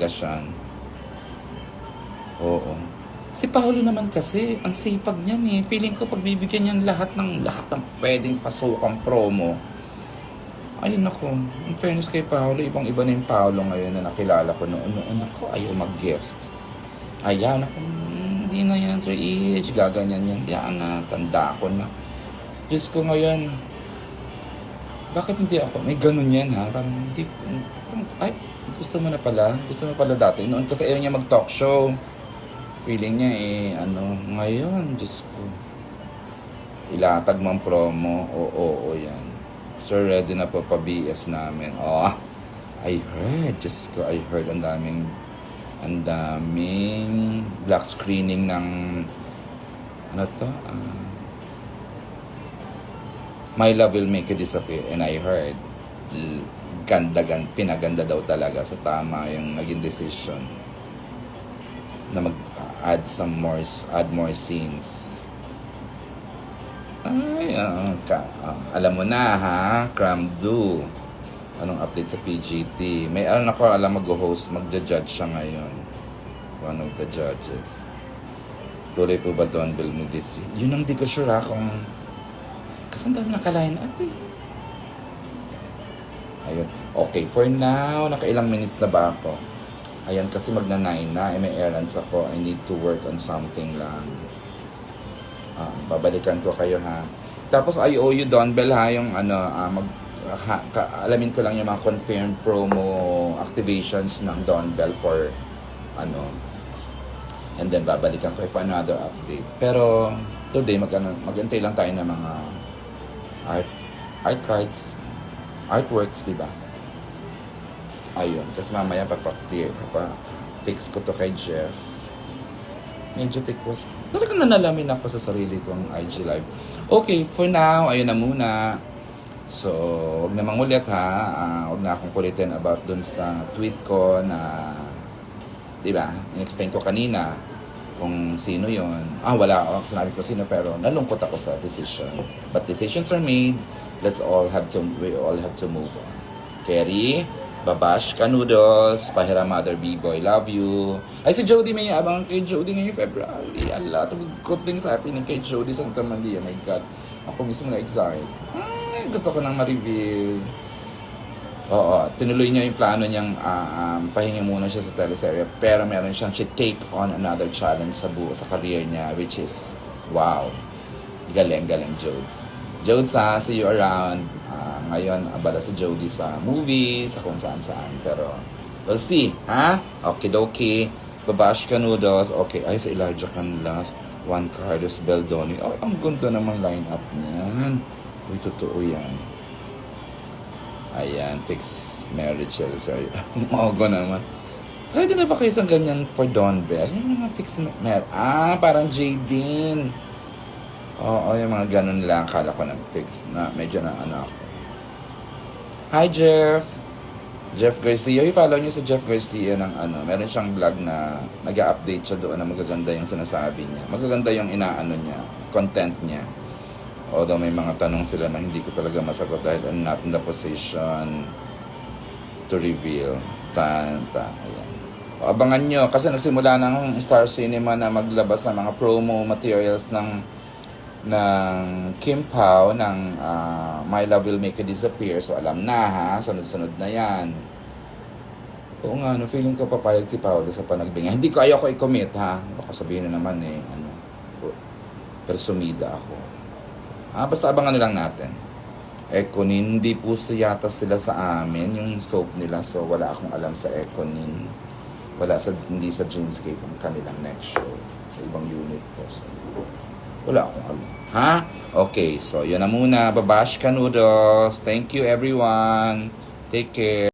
Gasyan. Oo. Si Paolo naman kasi, ang sipag niyan eh. Feeling ko pagbibigyan niyan lahat ng pwedeng pasukang promo. Ayun ako, in fairness kay Paolo, ibang-iba na yung Paolo ngayon na nakilala ko noon. Noon ako, ayaw mag-guest. Ayan ako, hindi na yan, Sir H. Gaganyan yan. Yan na, tanda ko na. Diyos ko ngayon, bakit hindi ako? May ganun yan ha. Parang hindi, ay, gusto mo na pala. Gusto mo pala dati. Noon kasi ayaw niya mag-talk show. Feeling niya ngayon, Diyos ko. Ilatag mang promo. Oo, yan. Sir, ready na po pa-BS namin. Oh, I heard. Diyos ko, I heard ang daming black screening ng, ano to? My Love Will Make You Disappear. And I heard, pinaganda daw talaga. So, tama yung naging decision na mag-add more scenes. Ay, alam mo na ha, Cramdo. Anong update sa PGT? May alam mag-host, magja-judge siya ngayon. One of the judges. Tuloy po ba Don Bill mo this year? Yun ang di ko sure ha, kung kasi ang dami naka-line up eh. Ayun. Okay, for now, nakailang minutes na ba ako? Ayan, kasi magna-9 na. May errands ako. I need to work on something lang. Babalikan ko kayo ha. Tapos I owe you Don Bell ha, yung alamin ko lang yung mga confirmed promo activations ng Don Bell for and then babalikan ko for another update. Pero today magantay lang tayo ng mga art cards, artworks, di ba? Ayun, kasi mamaya fix ko to kay Jeff. Medyo tikwas. Talagang nanalamin ako sa sarili kong IG live. Okay, for now, ayun na muna. So, huwag na mangulit ha. Huwag na akong kulitin about dun sa tweet ko na, di ba, in-explain ko kanina kung sino yon. Wala ako sinabi ko sino, pero nalungkot ako sa decision. But decisions are made. We all have to move on. Kerry, Babash, Canudos, Pahira Mother B-Boy, love you. Ay, si Jody, may abang kay Jody ngayong February. A lot of good things happening kay Jody Santa Maria. My God, ako mismo na-excite. Gusto ko nang ma-reveal. Oo, tinuloy niya yung plano niyang pahinga muna siya sa teleserye. Pero meron siyang take on another challenge sa career niya, which is, wow, galing, Jodes. Jodes ha, see you around. Ngayon, abala si Jody sa movie, sa kung saan-saan. Pero, we'll see, ha? Okay. Babash Canudos. Okay, ay sa Elijah Canlas. Juan Carlos Beldoni. Oh, ang ganda naman line-up niyan. Uy, totoo yan. Ayan, fix marriage. Sorry. Maogo naman. Pwede na ba kayo sa ganyan for Don Bell? Yung mga fix marriage. Parang Jaden. Oo, yung mga ganun lang. Akala ko na fix na. Medyo na ako. Hi, Jeff. Jeff Garcia. I-follow niyo sa Jeff Garcia ng meron siyang vlog na nag-update siya doon na magaganda yung sinasabi niya. Magaganda yung niya, content niya. Although may mga tanong sila na hindi ko talaga masagot dahil I'm not in the position to reveal. Ayan. Abangan nyo, kasi nagsimula ng Star Cinema na maglabas ng mga promo materials ng Kim Pao ng My Love Will Make You Disappear. So alam na ha, sunod-sunod na yan. Oo nga, feeling ko papayag si Paolo sa panagbinga. Hindi ko ayoko i-commit ha. Baka sabihin na naman persumida ako. Basta abangan na lang natin. Econin, hindi po yata sila sa amin, yung soap nila. So wala akong alam sa Econin. Hindi sa Dreamscape ang kanilang next show. Sa ibang unit po. So, wala akong alam. Ha? Okay, so yun na muna. Babash Canudos. Thank you everyone. Take care.